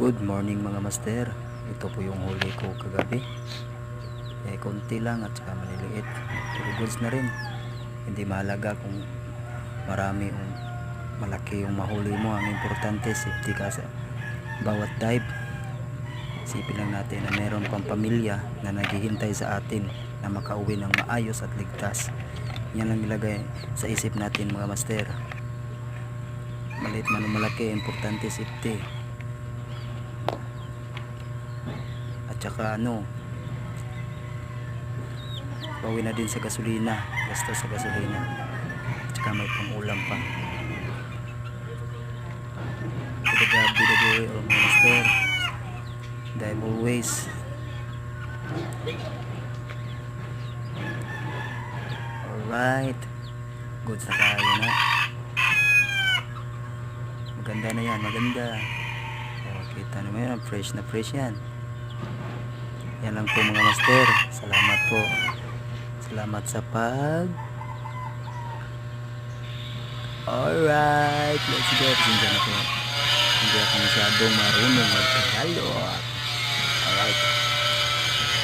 Good morning mga master. Ito po yung huli ko kagabi. Konti lang at saka maliliit. Pero goods na rin. Hindi mahalaga kung marami o malaki yung mahuli mo. Ang importante safety ka sa bawat dive. Isipin lang natin na meron pang pamilya na naghihintay sa atin na makauwi ng maayos at ligtas. Yan lang ilagay sa isip natin mga master. Maliit man o malaki, importante safety. At saka bawi na din sa gasolina, gasto sa gasolina. At saka may pang-ulam pa. Bidagoy o mga master, dive always. Alright, goods na kayo na. Maganda na yan, maganda. Kita naman yan, fresh na fresh yan. Yan lang po mga master. Salamat po. Salamat sa Alright, let's go. Pasensya na po. Hindi ako masyadong marunong magtagalog. Alright.